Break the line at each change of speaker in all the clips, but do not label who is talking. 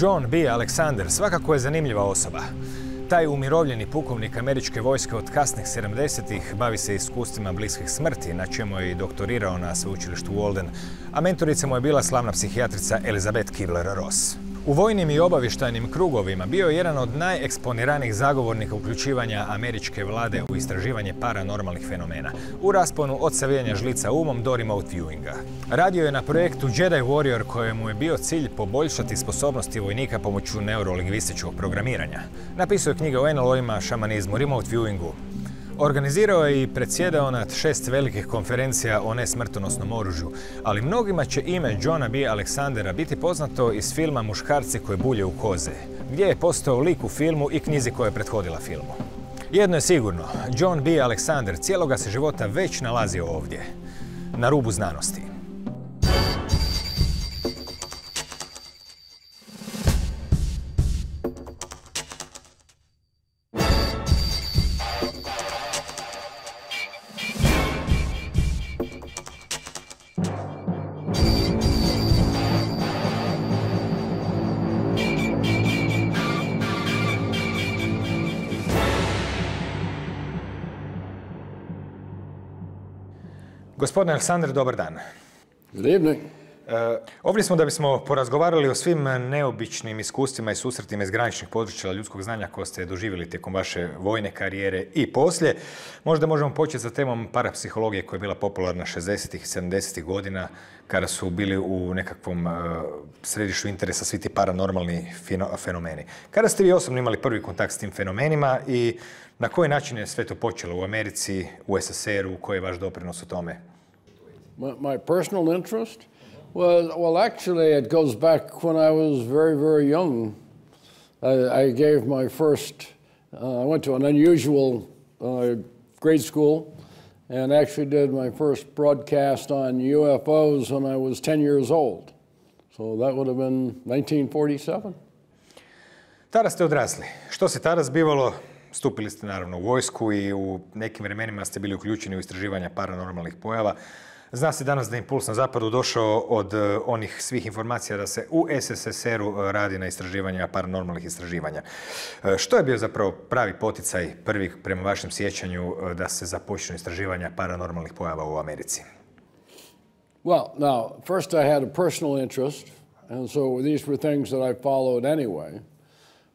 John B. Alexander svakako je zanimljiva osoba. Taj umirovljeni pukovnik američke vojske od kasnih 70-ih bavi se iskustvima bliskih smrti, na čemu je i doktorirao na Sveučilištu Walden, a mentorica mu je bila slavna psihijatrica Elisabeth Kübler-Ross. U vojnim i obavještajnim krugovima bio je jedan od najeksponiranijih zagovornika uključivanja američke vlade u istraživanje paranormalnih fenomena, u rasponu od savijanja žlica umom do remote viewinga. Radio je na projektu Jedi Warrior, kojemu je bio cilj poboljšati sposobnosti vojnika pomoću neurolingvističkog programiranja. Napisao je knjige o NLO-ima, šamanizmu, remote viewingu. Organizirao je i predsjedao nad 6 velikih konferencija o nesmrtonosnom oružju, ali mnogima će ime Johna B. Alexandera biti poznato iz filma Muškarci koji bulje u koze, gdje je postao lik u filmu i knjizi koja je prethodila filmu. Jedno je sigurno, John B. Alexander cijeloga se života već nalazio ovdje, na rubu znanosti. Gospodine Alexander, dobar dan.
Good evening.
Ovdje smo da bismo porazgovarali o svim neobičnim iskustvima i susretima iz graničnih područja ljudskog znanja koje ste doživjeli tijekom vaše vojne karijere i poslije. Možda možemo početi sa temom parapshihologije koja je bila popularna 60-ih i 70-ih godina kada su bili u nekakvom središtu interesa svi ti paranormalni fenomeni. Kada ste vi osobno imali prvi kontakt s tim fenomenima i na koji način je sve to počelo u Americi, u SSR-u, koji je vaš doprinos u tome?
My personal interest? Well, actually, it goes back when I was very, very young. I gave my first, I went to an unusual grade school and actually did my first broadcast on UFOs when I was 10 years old. So that would have been 1947.
Tada ste odrasli. Što se tada zbivalo? Stupili ste naravno u vojsku i u nekim vremenima ste bili uključeni u istraživanje paranormalnih pojava. Zna se danas da je impuls na zapadu došao od onih svih informacija da se u SSSR-u radi na istraživanjima paranormalnih istraživanja. Što je bio zapravo pravi poticaj prvi prema vašem sjećanju da se započnu istraživanja paranormalnih pojava u Americi?
Well, now, first I had a personal interest, and so these were things that I followed anyway.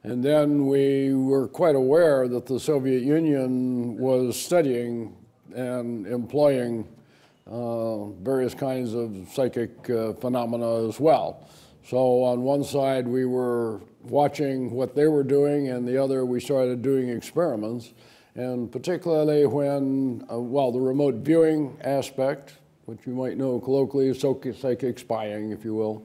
And then we were quite aware that the Soviet Union was studying and employing various kinds of psychic phenomena as well. So on one side we were watching what they were doing, and the other we started doing experiments. And particularly when, the remote viewing aspect, which you might know colloquially, psychic spying, if you will.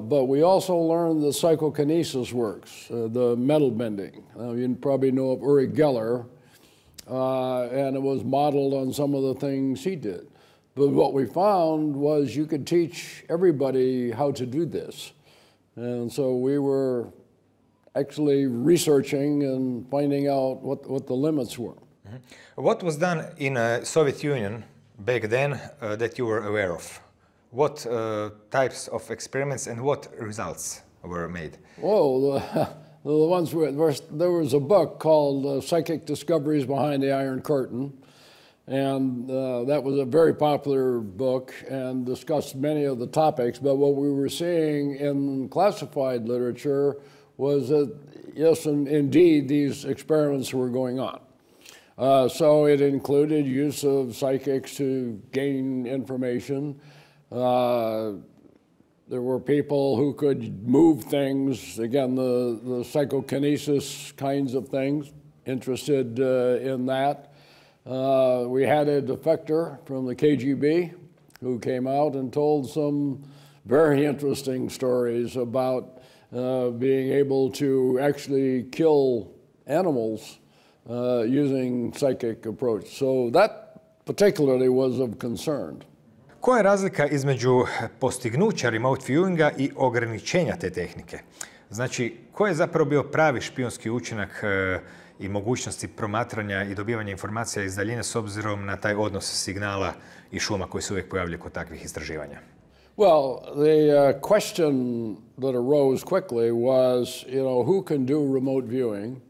But we also learned that psychokinesis works, the metal bending. You probably know of Uri Geller, and it was modeled on some of the things he did. But what we found was you could teach everybody how to do this. And so we were actually researching and finding out what the limits were.
Mm-hmm. What was done in Soviet Union back then that you were aware of? What types of experiments and what results were made?
Oh, the ones where there was a book called Psychic Discoveries Behind the Iron Curtain, and that was a very popular book and discussed many of the topics. But what we were seeing in classified literature was that, yes, indeed, these experiments were going on. So it included use of psychics to gain information. There were people who could move things, again, the psychokinesis kinds of things, interested in that. We had a defector from the KGB who came out and told some very interesting stories about being able to actually kill animals using psychic approach. So that particularly was of concern.
Koja je razlika između postignuća remote viewinga i ograničenja te tehnike? Znači, koji je zapravo bio pravi špijunski učinak i mogućnosti promatranja i dobivanja informacija iz daljine s obzirom na taj odnos signala i šuma koji se uvijek pojavljaju kod takvih istraživanja?
Well, the question that arose quickly was, who can do remote viewing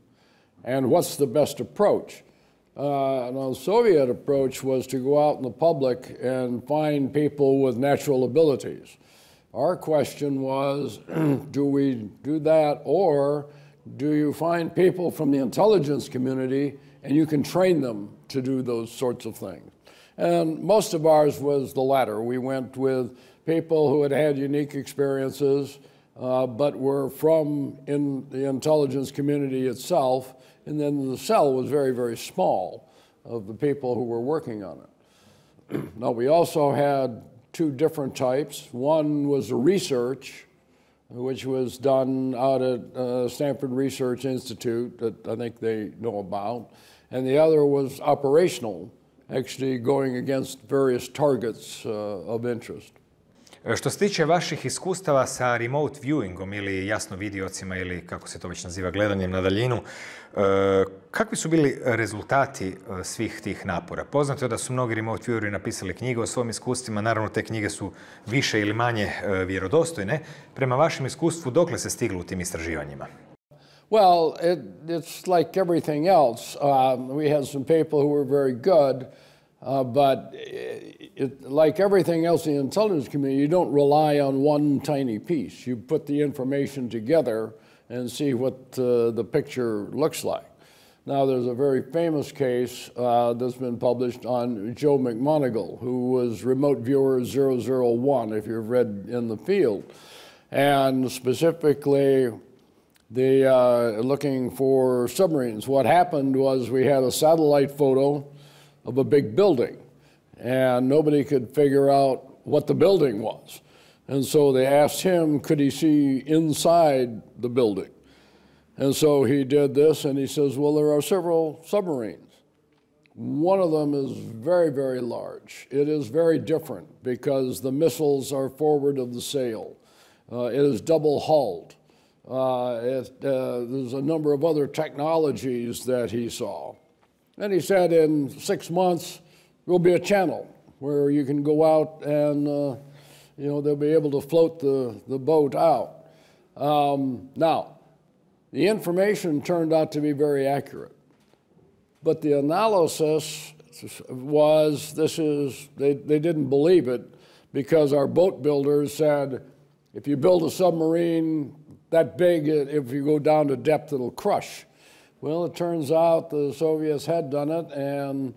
and what's the best approach? Now, the Soviet approach was to go out in the public and find people with natural abilities. Our question was, do we do that, or do you find people from the intelligence community and you can train them to do those sorts of things? And most of ours was the latter. We went with people who had had unique experiences, but were from in the intelligence community itself, and then the cell was very, very small of the people who were working on it. Now, we also had two different types. One was a research, which was done out at Stanford Research Institute that I think they know about, and the other was operational, actually going against various targets of interest.
Što se tiče vaših iskustava sa remote viewingom ili jasno vidiocima ili kako se to već naziva gledanjem na daljinu, kakvi su bili rezultati svih tih napora? Poznato je da su mnogi remote vieweri napisali knjige o svojim iskustvima, naravno te knjige su više ili manje vjerodostojne. Prema vašem iskustvu, dokle se stiglo u tim istraživanjima?
Well, it's like everything else. We had some people who were very good, but like everything else in the intelligence community, you don't rely on one tiny piece. You put the information together and see what the picture looks like. Now, there's a very famous case that's been published on Joe McMoneagle, who was remote viewer 001, if you've read In the Field. And specifically, looking for submarines. What happened was we had a satellite photo of a big building, and nobody could figure out what the building was. And so they asked him, could he see inside the building? And so he did this, and he says, well, there are several submarines. One of them is very, very large. It is very different because the missiles are forward of the sail. It is double-hulled. There's a number of other technologies that he saw. And he said in 6 months, there'll be a channel where you can go out and, they'll be able to float the boat out. Now, the information turned out to be very accurate. But the analysis was, they didn't believe it because our boat builders said, if you build a submarine that big, if you go down to depth, it'll crush. Well, it turns out the Soviets had done it, and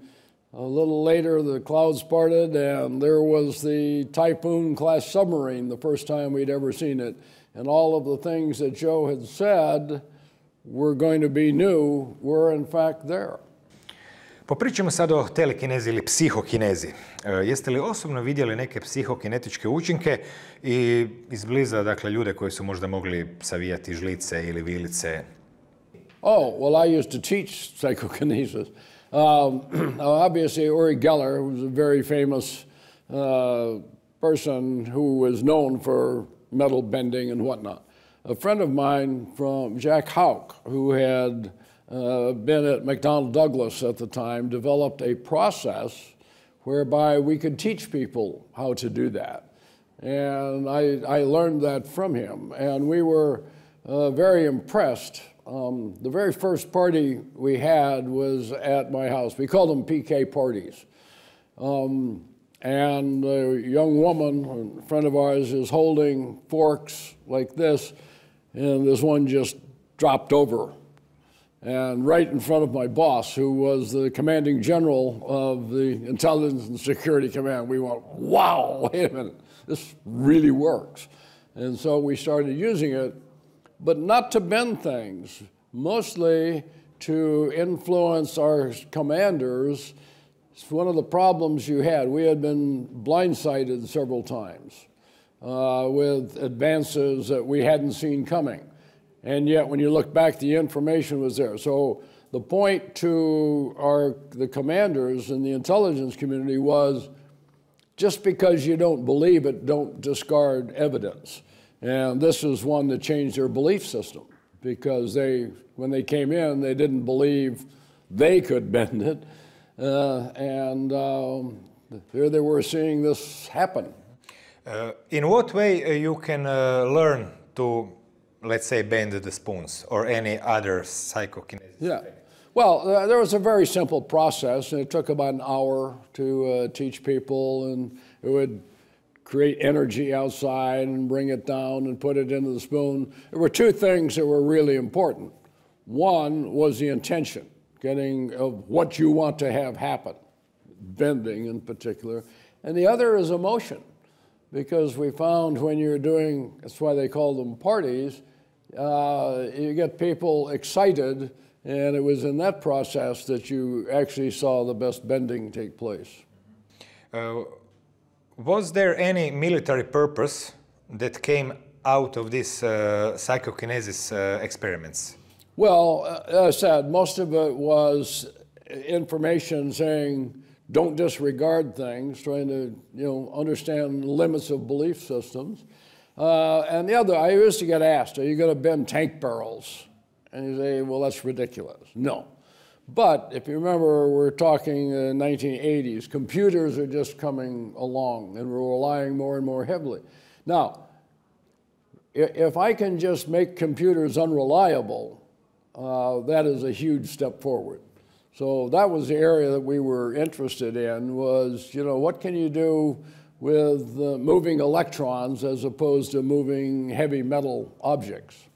a little later the clouds parted, and there was the Typhoon-class submarine, the first time we'd ever seen it. And all of the things that Joe had said were going to be new were in fact there.
Popričamo sad o telekinezi ili psihokinezi. Jeste li osobno vidjeli neke psihokinetičke učinke i izbliza, dakle, ljude koji su možda mogli savijati žlice ili vilice?
Oh, well, I used to teach psychokinesis. Obviously, Uri Geller, who was a very famous person who was known for metal bending and whatnot. A friend of mine from Jack Houck, who had been at McDonnell Douglas at the time, developed a process whereby we could teach people how to do that. And I learned that from him, and we were very impressed. The very first party we had was at my house. We called them PK parties. And a young woman, a friend of ours, is holding forks like this, and this one just dropped over. And right in front of my boss, who was the commanding general of the Intelligence and Security Command, we went, wow, wait a minute, this really works. And so we started using it, but not to bend things, mostly to influence our commanders. It's one of the problems you had. We had been blindsided several times with advances that we hadn't seen coming. And yet, when you look back, the information was there. So the point to the commanders in the intelligence community was, just because you don't believe it, don't discard evidence. And this is one that changed their belief system, because when they came in, they didn't believe they could bend it. Here they were seeing this happen.
In what way you can learn to, let's say, bend the spoons or any other psychokinesis?
Yeah. Well, there was a very simple process, and it took about an hour to teach people, and it would create energy outside and bring it down and put it into the spoon. There were two things that were really important. One was the intention, getting of what you want to have happen, bending in particular, and the other is emotion, because we found when you're doing, that's why they call them parties, you get people excited, and it was in that process that you actually saw the best bending take place.
Was there any military purpose that came out of these psychokinesis experiments?
Well, as I said, most of it was information saying, don't disregard things, trying to understand the limits of belief systems. And the other, I used to get asked, are you going to bend tank barrels? And you say, well, that's ridiculous. No. But if you remember, we're talking 1980s. Computers are just coming along, and we're relying more and more heavily. Now, if I can just make computers unreliable, that is a huge step forward. So that was the area that we were interested in, was, what can you do with moving electrons as opposed to moving heavy metal objects?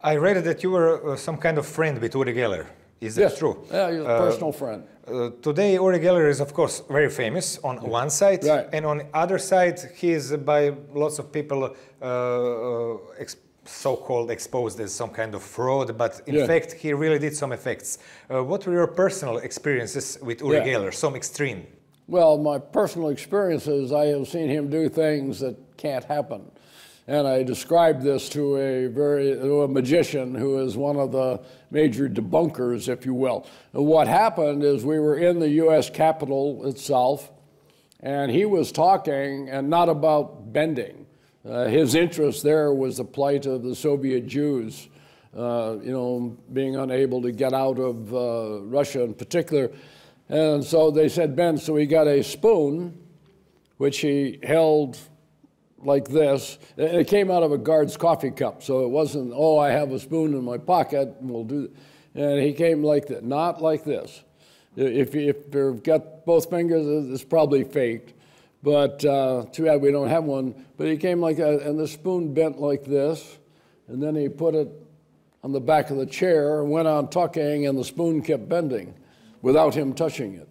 I read that you were some kind of friend with Uri Geller. Is that true?
Yeah, he's a personal friend.
Today, Uri Geller is, of course, very famous on one side,
right.
And on the other side, he is by lots of people so-called exposed as some kind of fraud, but in fact, he really did some effects. What were your personal experiences with Uri Geller, some extreme?
Well, my personal experiences, I have seen him do things that can't happen. And I described this to a magician who is one of the major debunkers, if you will. And what happened is we were in the U.S. Capitol itself, and he was talking, and not about bending. His interest there was the plight of the Soviet Jews, being unable to get out of Russia in particular. And so they said, bend. So he got a spoon, which he held like this. It came out of a guard's coffee cup, so it wasn't, oh, I have a spoon in my pocket, and we'll do it. And he came like that, not like this. If you've got both fingers, it's probably faked, but too bad we don't have one. But he came like that, and the spoon bent like this, and then he put it on the back of the chair and went on talking, and the spoon kept bending without him touching it.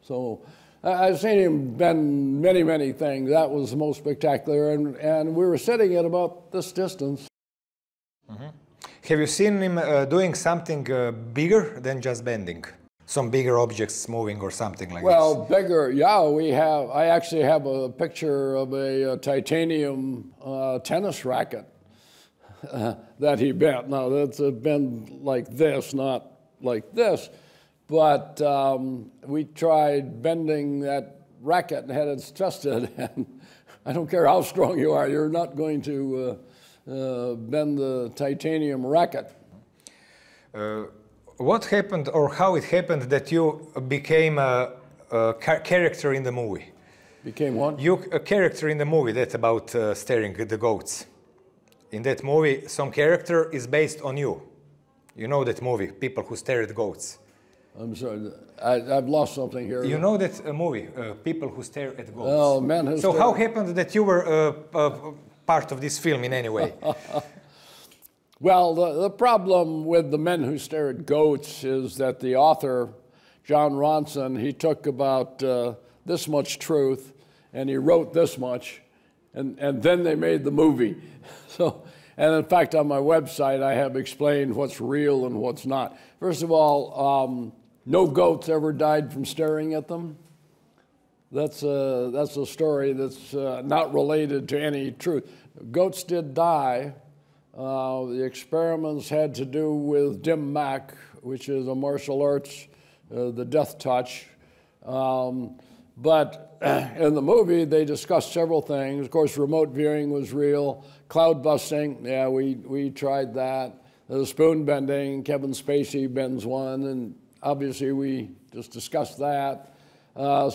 So I've seen him bend many, many things. That was the most spectacular, and we were sitting at about this distance.
Mm-hmm. Have you seen him doing something bigger than just bending? Some bigger objects moving or something like
well, this? Well, bigger, yeah, I actually have a picture of a titanium tennis racket that he bent. Now, that's bent like this, not like this. But we tried bending that racket and had it tested, and I don't care how strong you are, you're not going to bend the titanium racket.
What happened, or how it happened, that you became a character in the movie?
Became what?
You a character in the movie that's about staring at the goats. In that movie, some character is based on you. You know that movie, People Who Stare at Goats.
I'm sorry, I've lost something here.
You know that movie, People Who Stare at Goats?
Oh, men who
So how happened that you were part of this film in any way?
Well, the problem with the Men Who Stare at Goats is that the author, John Ronson, he took about this much truth, and he wrote this much, and then they made the movie. So, and in fact, on my website, I have explained what's real and what's not. First of all, no goats ever died from staring at them. That's a story that's not related to any truth. Goats did die. The experiments had to do with dim mak, which is a martial arts, the death touch. But in the movie, they discussed several things. Of course, remote viewing was real. Cloud busting, yeah, we tried that. The spoon bending, Kevin Spacey bends one, and obviously we just discussed that.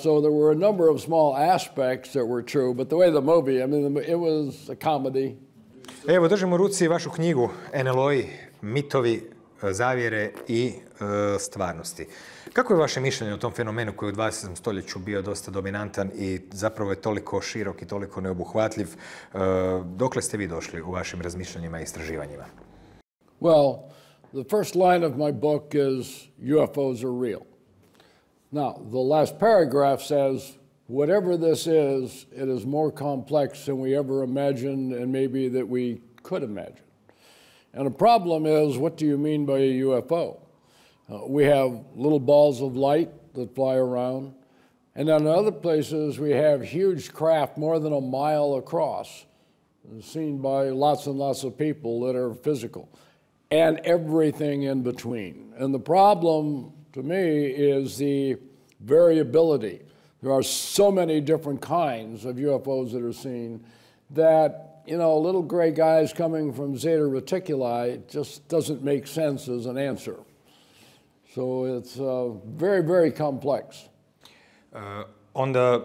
So there were a number of small aspects that were true, but the way the movie, I mean, it was a comedy.
Evo, držim u ruci vašu knjigu NLO-i, mitovi, zavjere i stvarnosti. Kako je vaše mišljenje o tom fenomenu koji je u 20. stoljeću bio dosta dominantan i zapravo je toliko širok i toliko neobuhvatljiv? Dokle ste vi došli u vašim razmišljanjima i istraživanjima?
Well, the first line of my book is UFOs are real. Now, the last paragraph says, whatever this is, it is more complex than we ever imagined and maybe that we could imagine. And the problem is, what do you mean by a UFO? We have little balls of light that fly around. And then in other places, we have huge craft more than a mile across, seen by lots and lots of people that are physical, and everything in between. And the problem, to me, is the variability. There are so many different kinds of UFOs that are seen that, you know, little gray guys coming from Zeta Reticuli just doesn't make sense as an answer. So it's very, very complex.
On the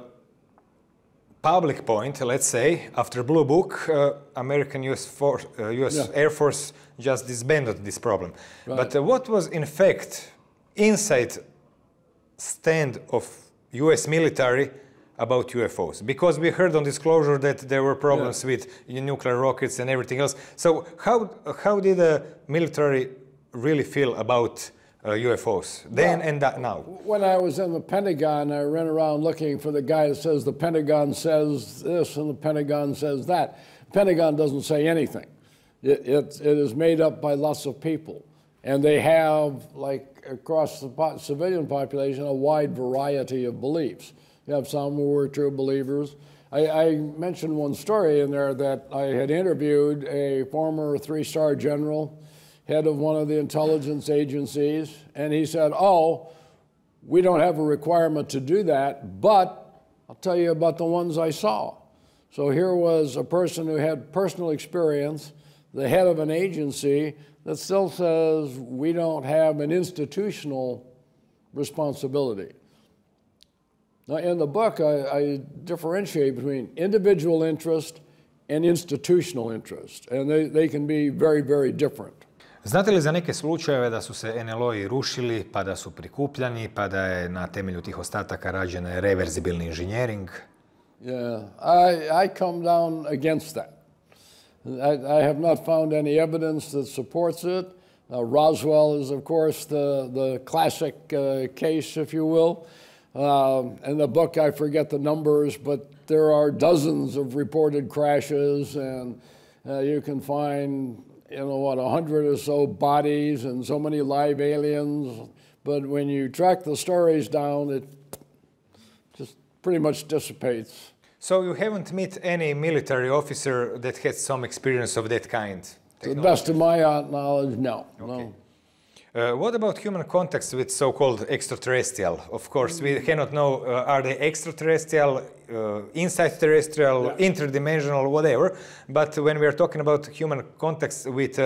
public point, let's say, after Blue Book, American US Air Force just disbanded this problem.
Right.
But what was in fact inside stand of US military about UFOs? Because we heard on disclosure that there were problems with nuclear rockets and everything else. So how did the military really feel about UFOs then and now?
When I was in the Pentagon, I ran around looking for the guy that says the Pentagon says this and the Pentagon says that. The Pentagon doesn't say anything. It is made up by lots of people. And they have, like across the civilian population, a wide variety of beliefs. You have some who were true believers. I mentioned one story in there that I had interviewed a former three-star general, head of one of the intelligence agencies, and he said, oh, we don't have a requirement to do that, but I'll tell you about the ones I saw. So here was a person who had personal experience, the head of an agency that still says we don't have an institutional responsibility. Now, in the book, I differentiate between individual interest and institutional interest, and they can be very, very different.
Znate li za neke slučajeve da su se NLO-i rušili, pa da su prikupljani, pa da je na temelju tih ostataka rađen reverzibilni inženjering?
Yeah, I come down against that. I have not found any evidence that supports it. Roswell is, of course, the classic case, if you will. In the book, I forget the numbers, but there are dozens of reported crashes, and you can find, 100 or so bodies and so many live aliens. But when you track the stories down, it just pretty much dissipates.
So you haven't met any military officer that had some experience of that kind?
To the best of my knowledge, no.
Okay.
No.
What about human contacts with so-called extraterrestrial? Of course, we cannot know, are they extraterrestrial, inside terrestrial, interdimensional, whatever. But when we are talking about human contacts with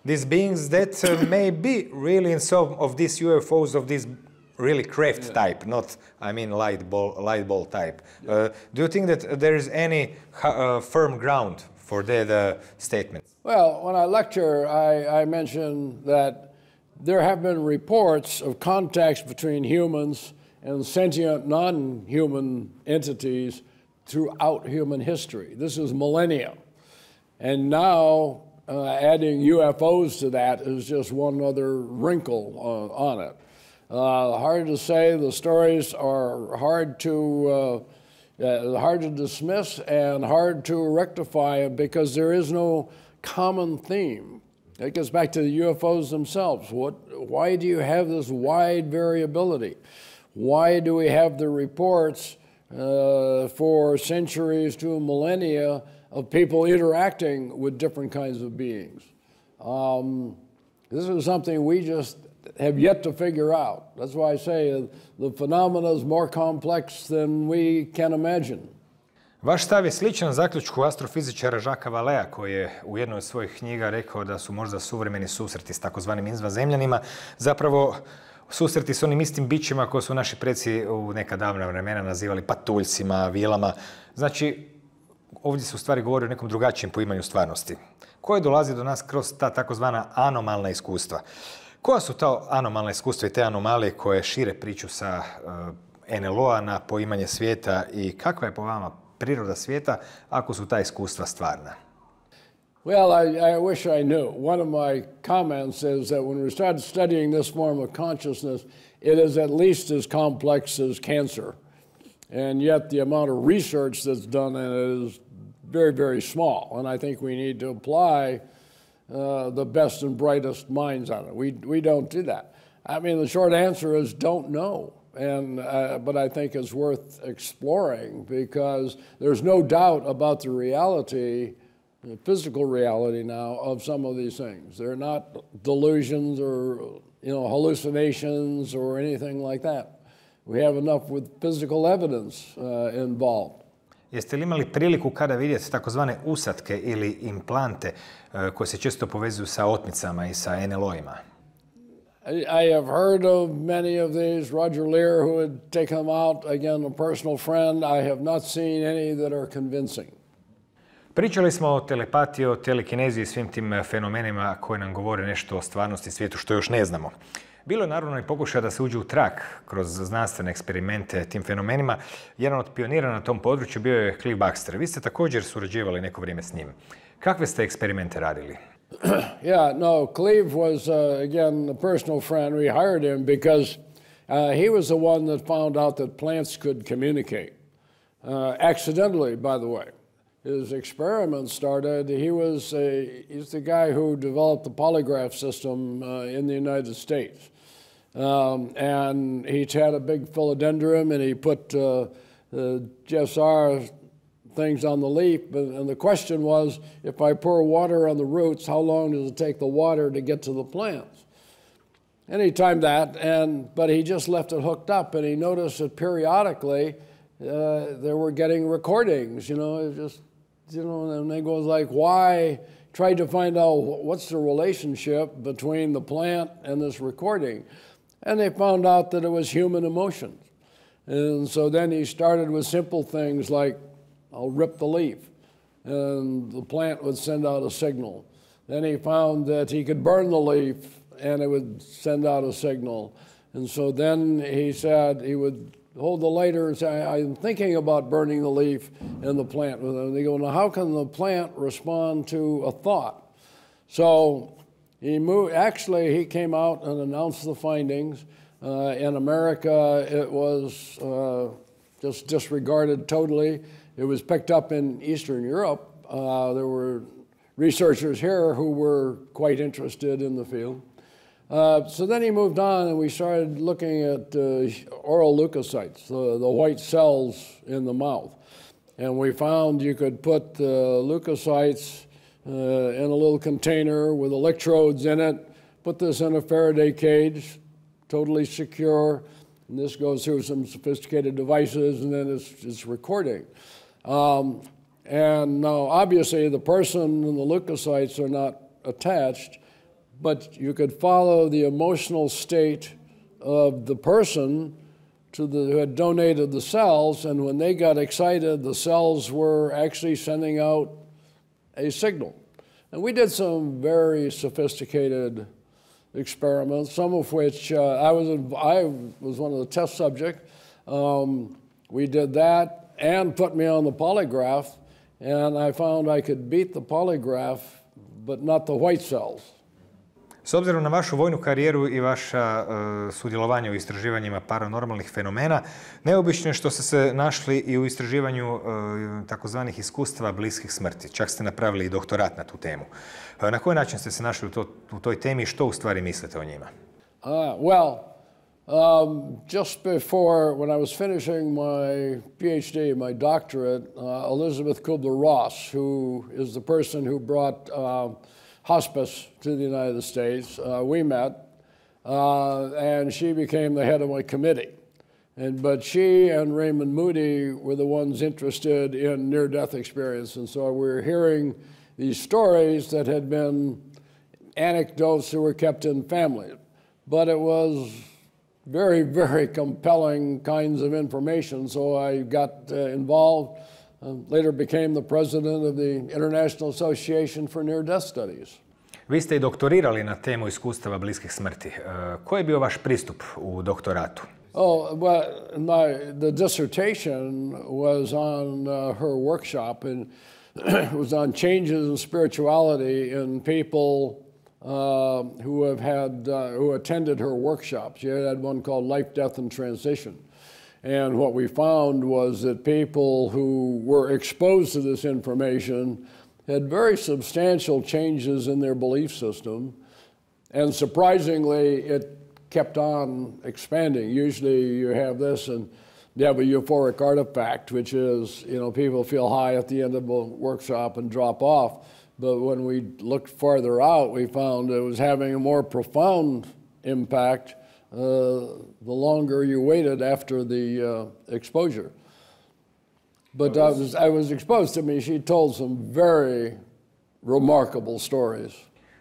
these beings that may be really in some of these UFOs of this really craft type, not, I mean, light ball type. Do you think that there is any firm ground for that statement?
Well, when I lecture, I mention that there have been reports of contacts between humans and sentient non-human entities throughout human history. This is millennia. And now adding UFOs to that is just one other wrinkle on it. Hard to say. The stories are hard to dismiss and hard to rectify because there is no common theme. It goes back to the UFOs themselves. Why do you have this wide variability? Why do we have the reports for centuries to millennia of people interacting with different kinds of beings? This is something we just have yet to figure out. That's why I say the phenomena is more complex than we can imagine.
Vaš stav je sličan zaključku astrofizičara Jacquesa Valléa koji je u jednoj od svojih knjiga rekao da su možda suvremeni susreti s takozvanim izvanzemljanima zapravo susreti s onim istim bićima koje su naši preci u neka davna vremena nazivali patuljcima, vilama. Znači, ovdje se u stvari govori o nekom drugačijem poimanju stvarnosti, koje dolazi do nas kroz ta takozvana anomalna iskustva. Koja su ta anomalna iskustva i te anomalije koje šire priču sa NLO-a na poimanje svijeta i kakva je po vama priroda svijeta ako su ta iskustva stvarna?
Well, I wish I knew. One of my comments is that when we started studying this form of consciousness, it is at least as complex as cancer. And yet the amount of research that's done in it is very, very small. And I think we need to apply the best and brightest minds on it. We don't do that. I mean, the short answer is don't know. But I think it's worth exploring because there's no doubt about the reality, the physical reality now of some of these things. They're not delusions or hallucinations or anything like that. We have enough with physical evidence involved.
Jeste li imali priliku kada vidjeti takozvane usadke ili implante koje se često povezuju sa otmicama i sa NLO-ima?
I have heard of many of these. Roger Lear, who had taken them out, again, a personal friend. I have not seen any that are convincing.
Pričali smo o telepatiji, o telekineziji i svim tim fenomenima koji nam govore nešto o stvarnosti i svijetu što još ne znamo. Bilo je naravno i pokušaja da se uđe u trag kroz znanstvene eksperimente tim fenomenima. Jedan od pionira na tom području bio je Cliff Baxter. Vi ste također surađivali neko vrijeme s njim. Kakve ste eksperimente radili?
Yeah, no, Cleve was, again, a personal friend. We hired him because he was the one that found out that plants could communicate. Accidentally, by the way. His experiment started, he's the guy who developed the polygraph system in the United States. And he had a big philodendron and he put GSR things on the leaf, and the question was, if I pour water on the roots, how long does it take the water to get to the plants? And he timed that, but he just left it hooked up, and he noticed that periodically they were getting recordings, and they goes like, why? Tried to find out what's the relationship between the plant and this recording. And they found out that it was human emotions. And so then he started with simple things like, I'll rip the leaf, and the plant would send out a signal. Then he found that he could burn the leaf, and it would send out a signal. And so then he said he would hold the lighter and say, I'm thinking about burning the leaf, and the plant would. And they go, now how can the plant respond to a thought? So he came out and announced the findings. In America, it was just disregarded totally. It was picked up in Eastern Europe. There were researchers here who were quite interested in the field. So then he moved on and we started looking at oral leukocytes, the white cells in the mouth. And we found you could put leukocytes in a little container with electrodes in it, put this in a Faraday cage, totally secure, and this goes through some sophisticated devices and then it's recording. And now, obviously, the person and the leukocytes are not attached, but you could follow the emotional state of the person who had donated the cells, and when they got excited, the cells were actually sending out a signal. And we did some very sophisticated experiments, some of which I was one of the test subjects. We did that and put me on the polygraph, and I found I could beat the polygraph, but not the white cells.
S obzirom na vašu vojnu karijeru i vaša sudjelovanje u istraživanjima paranormalnih fenomena, neobično je što ste se našli i u istraživanju takozvanih iskustava bliskih smrti. Čak ste napravili i doktorat na tu temu. Na koji način ste se našli u toj temi i što u stvari mislite o njima?
Just before, when I was finishing my PhD, my doctorate, Elisabeth Kübler-Ross, who is the person who brought hospice to the United States, we met, and she became the head of my committee. But she and Raymond Moody were the ones interested in near-death experience, and so we were hearing these stories that had been anecdotes that were kept in families. But it was very, very compelling kinds of information. So I got involved, later became the president of the International Association for Near-Death Studies.
Vi ste i doktorirali na temu iskustava bliskih smrti. Koji je bio vaš pristup u doktoratu?
Oh, well, the dissertation was on her workshop, and it was on changes in spirituality in people who attended her workshops. She had one called Life, Death, and Transition. And what we found was that people who were exposed to this information had very substantial changes in their belief system. And surprisingly, it kept on expanding. Usually you have this and you have a euphoric artifact, which is, people feel high at the end of a workshop and drop off. But when we looked farther out, we found it was having a more profound impact the longer you waited after the exposure. But I was exposed to me. She told some very remarkable stories.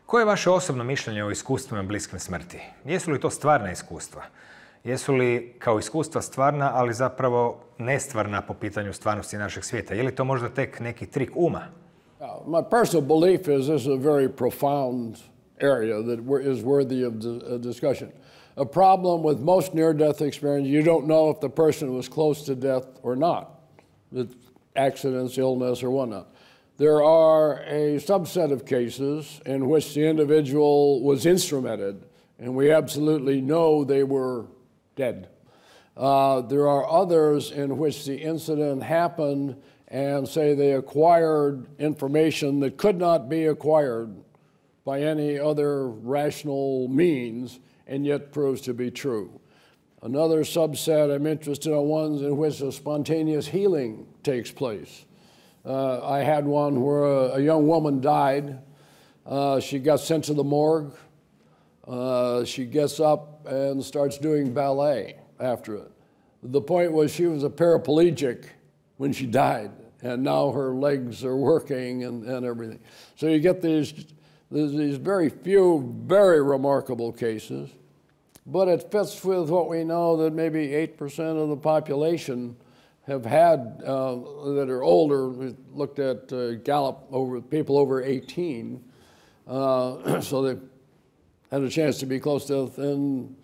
Koje je vaše osobno mišljenje o iskustvima bliskim smrti? Jesu li to stvarna iskustva? Jesu li kao iskustva stvarna, ali zapravo nestvarna po pitanju stvarnosti našeg svijeta? Je li to možda tek neki trik uma?
My personal belief is this is a very profound area that is worthy of discussion. A problem with most near-death experience, you don't know if the person was close to death or not. It's accidents, illness, or whatnot. There are a subset of cases in which the individual was instrumented, and we absolutely know they were dead. There are others in which the incident happened and say they acquired information that could not be acquired by any other rational means and yet proves to be true. Another subset I'm interested in ones in which a spontaneous healing takes place. I had one where a young woman died. She got sent to the morgue. She gets up and starts doing ballet after it. The point was she was a paraplegic when she died, and now her legs are working and everything. So you get these very few, very remarkable cases, but it fits with what we know that maybe 8% of the population have had that are older. We looked at Gallup over people over 18, so they had a chance to be close to death. And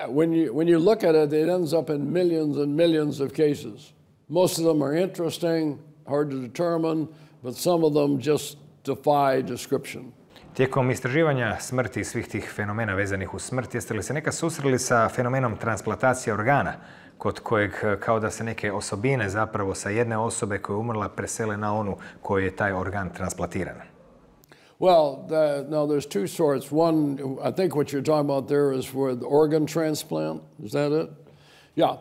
when you look at it, it ends up in millions and millions of cases. Most of them are interesting, hard to determine, but some of them just defy description.
Tijekom istraživanja smrti i svih tih fenomena vezanih uz smrt, jeste li se nekad susreli sa fenomenom transplantacije organa, kod kojeg kao da se neke osobine zapravo sa jedne osobe koja je umrla presele na onu kojoj je taj organ transplantiran?
Well, now there's two sorts. One, I think what you're talking about there is for the organ transplant. Is that it? Yeah.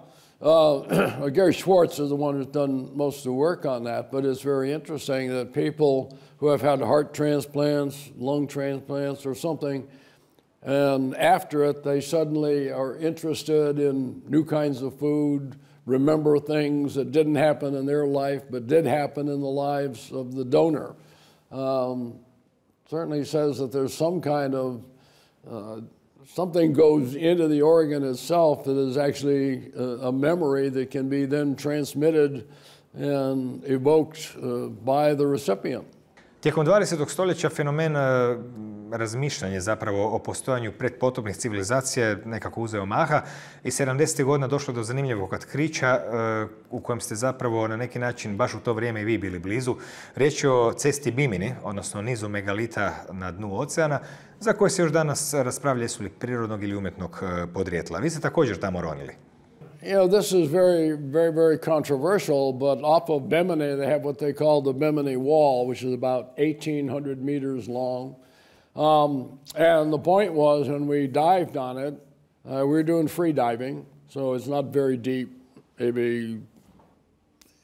Gary Schwartz is the one who's done most of the work on that, but it's very interesting that people who have had heart transplants, lung transplants or something, and after it they suddenly are interested in new kinds of food, remember things that didn't happen in their life but did happen in the lives of the donor. Certainly says that there's some kind of something goes into the organ itself that is actually a memory that can be then transmitted and evoked by the recipient.
Tijekom 20. stoljeća fenomen razmišljanja zapravo o postojanju pretpotopnih civilizacija je nekako uzeo maha i 70. godina došlo do zanimljivog otkrića u kojem ste zapravo na neki način baš u to vrijeme i vi bili blizu. Riječ je o cesti Bimini, odnosno nizu megalita na dnu oceana, za koje se još danas raspravlja jesu li prirodnog ili umjetnog podrijetla. Vi ste također tamo ronili.
You know, this is very, very, very controversial, but off of Bimini, they have what they call the Bimini Wall, which is about 1,800 meters long. And the point was, when we dived on it, we were doing free diving, so it's not very deep, maybe,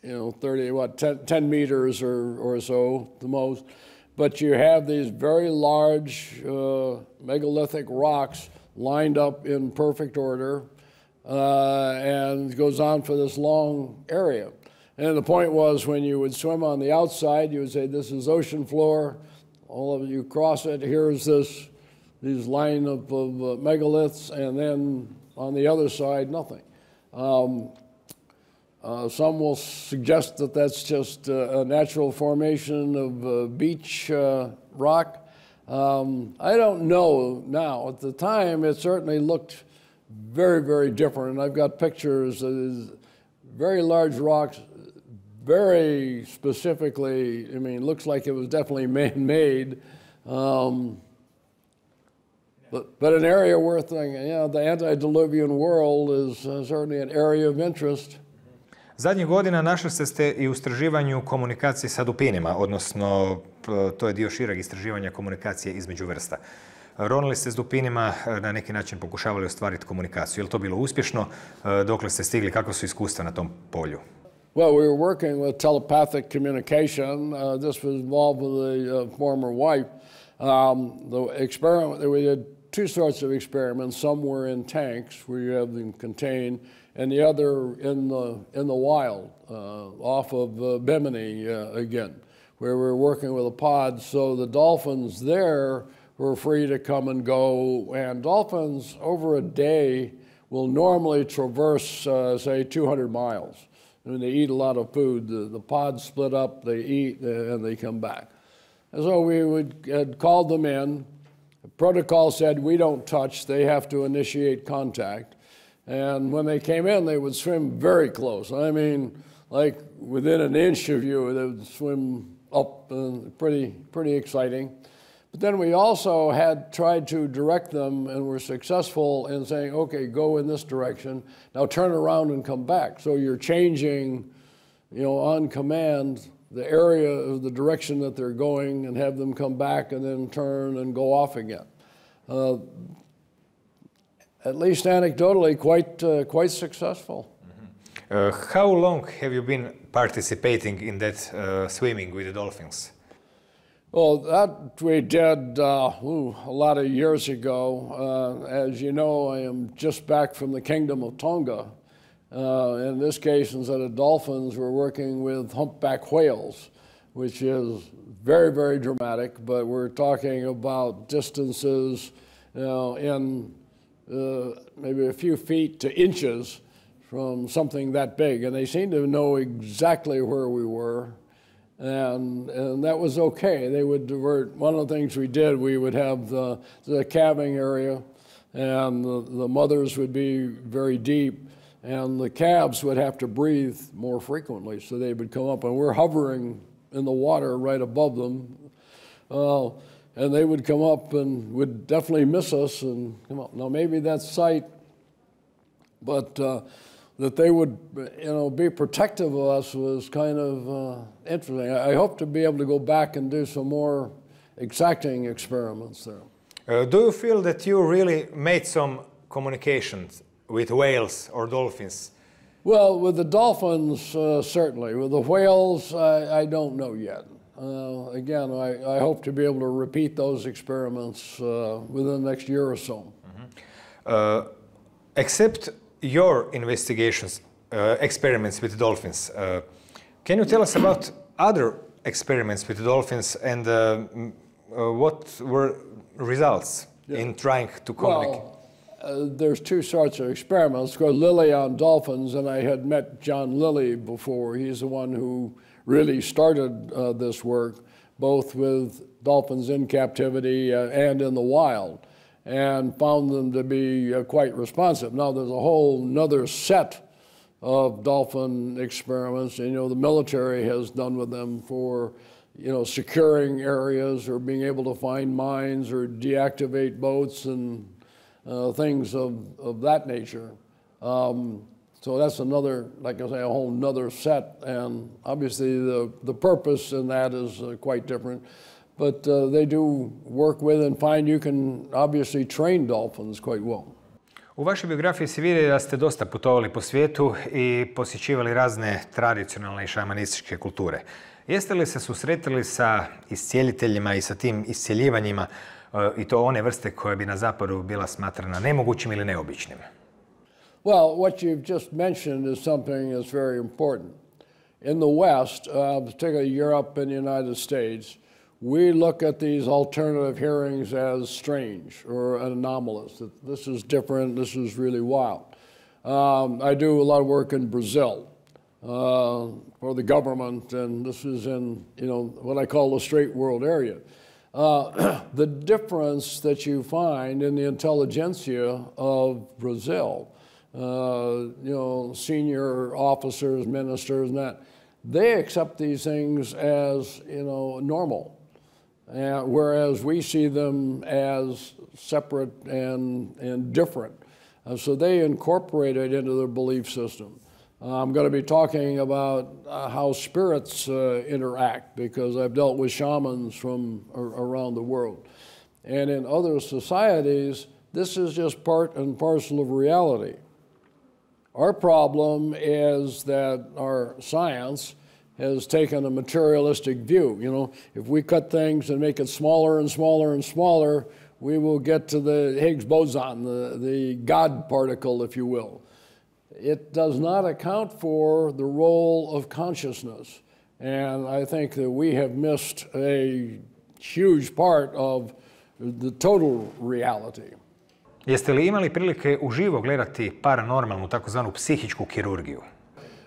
10 meters or so, the most. But you have these very large megalithic rocks lined up in perfect order, and it goes on for this long area. And the point was, when you would swim on the outside, you would say, this is ocean floor. All of you cross it, here's these line of megaliths, and then On the other side, nothing. Some will suggest that that's just a natural formation of beach rock. I don't know now. At the time, it certainly looked very, very different. I've got pictures of very large rocks, very specifically, I mean, looks like it was definitely man-made. But an area worth thinking, the antediluvian world is certainly an area of interest.
Zadnjih godina našli ste i u istraživanju komunikacije sa dupinima, odnosno to je dio šireg istraživanja komunikacije između vrsta. Ronili ste s dupinima, na neki način pokušavali ostvariti komunikaciju. Je li to bilo uspješno? Dokle ste stigli? Kakva su iskustva na tom polju?
Well, we were working with telepathic communication. This was involved with a former wife. The experiment that we did, two sorts of experiments. Some were in tanks where you have them contained, and the other in the wild, off of Bimini again, where we were working with a pod. So the dolphins there were free to come and go, and dolphins over a day will normally traverse, say, 200 miles. I mean, they eat a lot of food. The pods split up, they eat, and they come back. And so we had called them in. The protocol said, we don't touch, they have to initiate contact. And when they came in, they would swim very close. I mean, like within an inch of you, they would swim up, pretty exciting. But then we also had tried to direct them and were successful in saying, okay, go in this direction, now turn around and come back. So you're changing, on command, the area of the direction that they're going and have them come back and then turn and go off again. At least anecdotally, quite successful.
How long have you been participating in that swimming with the dolphins?
Well, that we did a lot of years ago. As you know, I am just back from the Kingdom of Tonga. In this case, instead of dolphins, we're working with humpback whales, which is very, very dramatic, but we're talking about distances in maybe a few feet to inches from something that big. And they seemed to know exactly where we were. And that was okay. They would divert. One of the things we did, we would have the calving area, and the mothers would be very deep, and the calves would have to breathe more frequently, so they would come up, and we're hovering in the water right above them, and they would come up and would definitely miss us and come up. Now maybe that's sight, but that they would, be protective of us was kind of interesting. I hope to be able to go back and do some more exacting experiments there.
Do you feel that you really made some communications with whales or dolphins?
Well, with the dolphins, certainly. With the whales, I don't know yet. Again, I hope to be able to repeat those experiments within the next year or so.
Mm-hmm. Except your investigations, experiments with dolphins, can you tell us about other experiments with dolphins and what were results in trying to communicate?
Well, there's two sorts of experiments. Of course, Lilly on dolphins, and I had met John Lilly before. He's the one who really started this work, both with dolphins in captivity and in the wild, and found them to be quite responsive. Now, there's a whole nother set of dolphin experiments, and, the military has done with them for, securing areas or being able to find mines or deactivate boats and things of that nature. So that's another, like I say, a whole nother set, and obviously the purpose in that is quite different. But they do work with and find you can obviously train dolphins quite well.
U vašoj biografiji se vidi da ste dosta putovali po svijetu i posjećivali razne tradicionalne i šamanističke kulture. Jeste li se susretili sa iscijeliteljima i sa tim iscjeljivanjima i to one vrste koje bi na zapadu bila smatrana nemogućim ili neobičnim?
Well, what you've just mentioned is something that's very important. In the West, particularly Europe and the United States, we look at these alternative hearings as strange or anomalous. That this is different, this is really wild. I do a lot of work in Brazil for the government, and this is in, what I call the straight world area. The difference that you find in the intelligentsia of Brazil, senior officers, ministers, and that, they accept these things as, normal, whereas we see them as separate and different. So they incorporate it into their belief system. I'm going to be talking about how spirits interact, because I've dealt with shamans from around the world. And in other societies, this is just part and parcel of reality. Our problem is that our science has taken a materialistic view. If we cut things and make it smaller and smaller and smaller, we will get to the Higgs boson, the God particle, if you will. It does not account for the role of consciousness. And I think that we have missed a huge part of the total reality.
Jeste li imali prilike uživo gledati paranormalnu, takozvanu psihičku kirurgiju?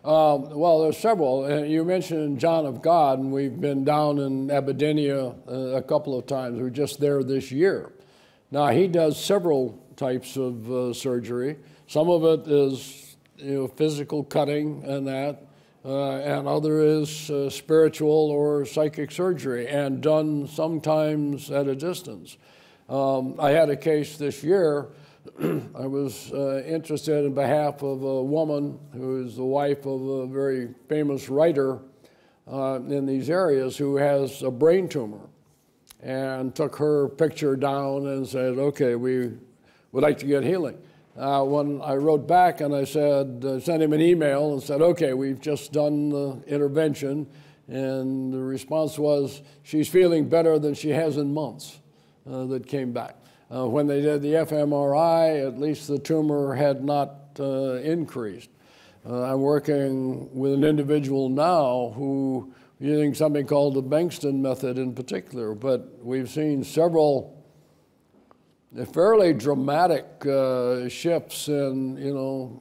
Well, there's several. You mentioned John of God, and we've been down in Aberdeen a couple of times. We were just there this year. Now, he does several types of surgery. Some of it is physical cutting and that, and other is spiritual or psychic surgery, and done sometimes at a distance. I had a case this year. I was interested in behalf of a woman who is the wife of a very famous writer in these areas who has a brain tumor, and took her picture down and said, okay, we would like to get healing. When I wrote back and I said, sent him an email and said, okay, we've just done the intervention, and the response was, she's feeling better than she has in months, that came back. When they did the fMRI, at least the tumor had not increased. I'm working with an individual now who using something called the Bankston method in particular, but we've seen several fairly dramatic shifts in,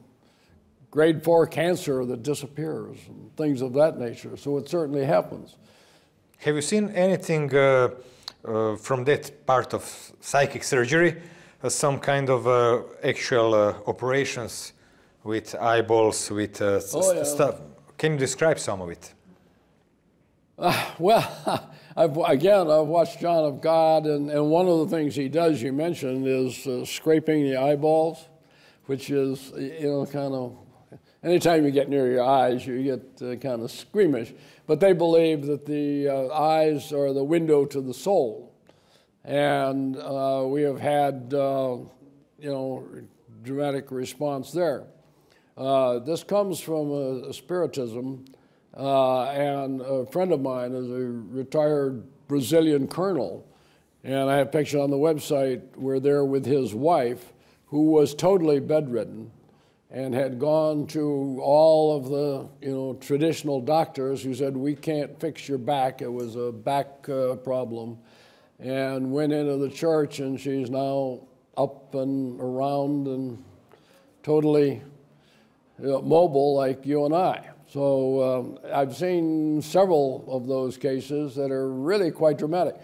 grade 4 cancer that disappears and things of that nature. So it certainly happens.
Have you seen anything from that part of psychic surgery, some kind of actual operations with eyeballs, with stuff? Can you describe some of it?
Well, I've watched John of God, and one of the things he does, you mentioned, is scraping the eyeballs, which is, kind of, anytime you get near your eyes, you get kind of squeamish. But they believe that the eyes are the window to the soul. And we have had, dramatic response there. This comes from Spiritism. And a friend of mine is a retired Brazilian colonel, and I have a picture on the website where they're with his wife, who was totally bedridden and had gone to all of the traditional doctors who said, we can't fix your back. It was a back problem, and went into the church, and she's now up and around and totally mobile like you and I. So I've seen several of those cases that are really quite dramatic.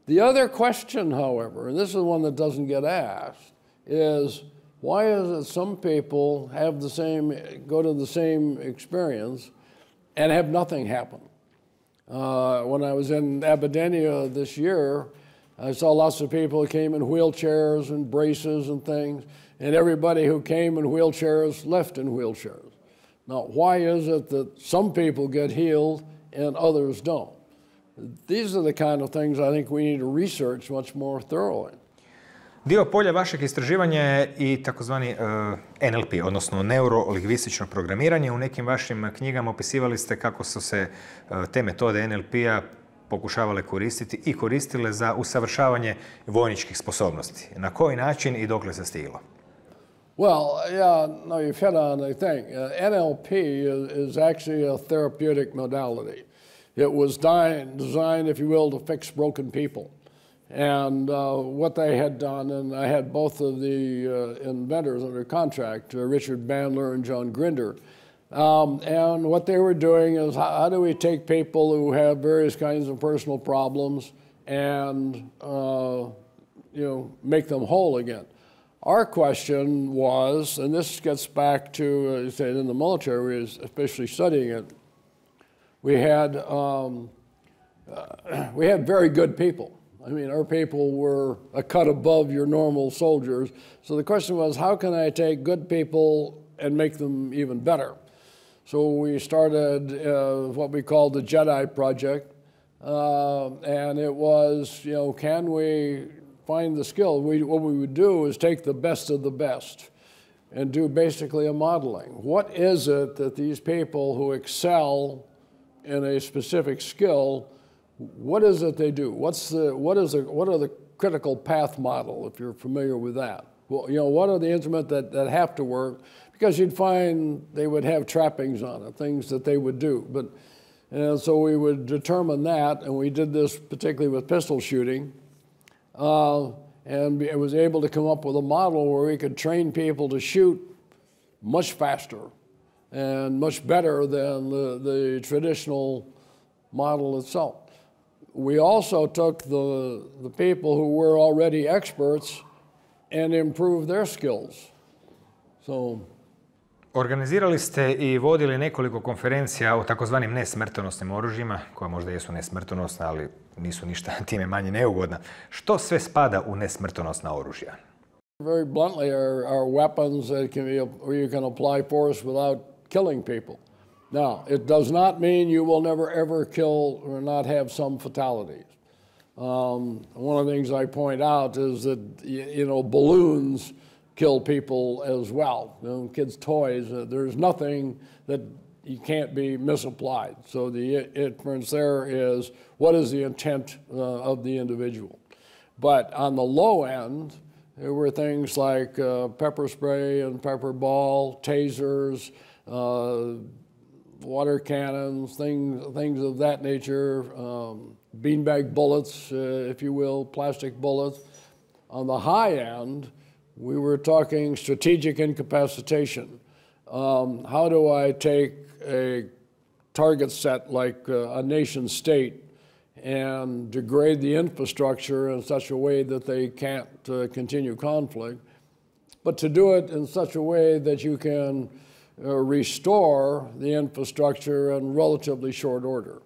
The other question, however, and this is one that doesn't get asked, is why is it some people have go to the same experience and have nothing happen? When I was in Aberdeen this year, I saw lots of people who came in wheelchairs and braces and things, and everybody who came in wheelchairs left in wheelchairs. Now, why is it that some people get healed and others don't? These are the kind of things I think we need to research much more thoroughly.
Dio polja vašeg istraživanja je i takozvani NLP, odnosno neurolingvistično programiranje. U nekim vašim knjigama opisivali ste kako su se te metode NLP-a pokušavale koristiti i koristile za usavršavanje vojničkih sposobnosti. Na koji način i dokle se stiglo?
Well, yeah, no, you've hit on the thing. NLP is actually a therapeutic modality. It was designed, if you will, to fix broken people. And what they had done, and I had both of the inventors under contract, Richard Bandler and John Grinder, and what they were doing is how do we take people who have various kinds of personal problems and make them whole again. Our question was, and this gets back to, say, in the military, we was especially studying it, we had very good people. I mean, our people were a cut above your normal soldiers. So the question was, how can I take good people and make them even better? So we started what we called the Jedi Project, and it was, can we find the skill? What we would do is take the best of the best and do basically a modeling. What is it that these people who excel in a specific skill, what is it they do? What are the critical path model, if you're familiar with that? Well, what are the instruments that have to work? Because you'd find they would have trappings on it, things that they would do. And so we would determine that, and we did this particularly with pistol shooting, and I was able to come up with a model where we could train people to shoot much faster and much better than the traditional model itself. We also took the people who were already experts and improved their skills.
Organizirali ste i vodili nekoliko konferencija o takozvanim nesmrtonosnim oružjima, koja možda jesu nesmrtonosna, ali nisu ništa time manje neugodna. Što sve spada u nesmrtonosna oružja?
Very bluntly, are weapons that where you can apply force without killing people. Now, it does not mean you will never ever kill or not have some fatalities. One of the things I point out is that, balloons kill people as well. Kids' toys, there's nothing that you can't be misapplied. So the inference there is, what is the intent of the individual? But on the low end, there were things like pepper spray and pepper ball, tasers, water cannons, things of that nature, beanbag bullets, if you will, plastic bullets. On the high end, we were talking strategic incapacitation. How do I take a target set like a nation state and degrade the infrastructure in such a way that they can't continue conflict, but to do it in such a way that you can restore the infrastructure in relatively short order.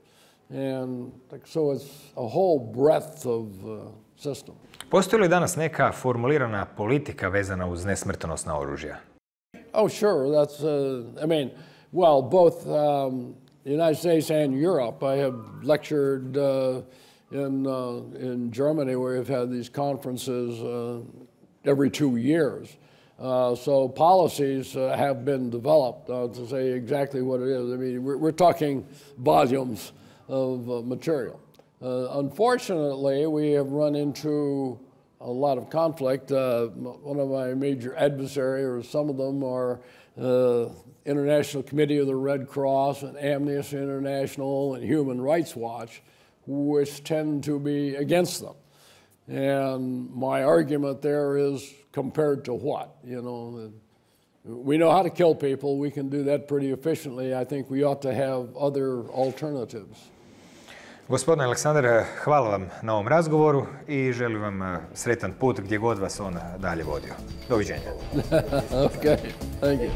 And so it's a whole breadth of system.
Postoji li danas neka formulirana politika vezana uz nesmrtonosna oružja?
Oh, sure. That's, both the United States and Europe. I have lectured in Germany, where we've had these conferences every 2 years. So policies have been developed to say exactly what it is. I mean, we're talking volumes of material. Unfortunately, we have run into a lot of conflict. One of my major adversaries, or some of them, are International Committee of the Red Cross and Amnesty International and Human Rights Watch, which tend to be against them. And my argument there is, compared to what? We know how to kill people. We can do that pretty efficiently. I think we ought to have other alternatives.
Gospodine Aleksandar, hvala vam na ovom razgovoru i želim vam sretan put gdje god vas on dalje vodio. Doviđenja.
Okay, thank you.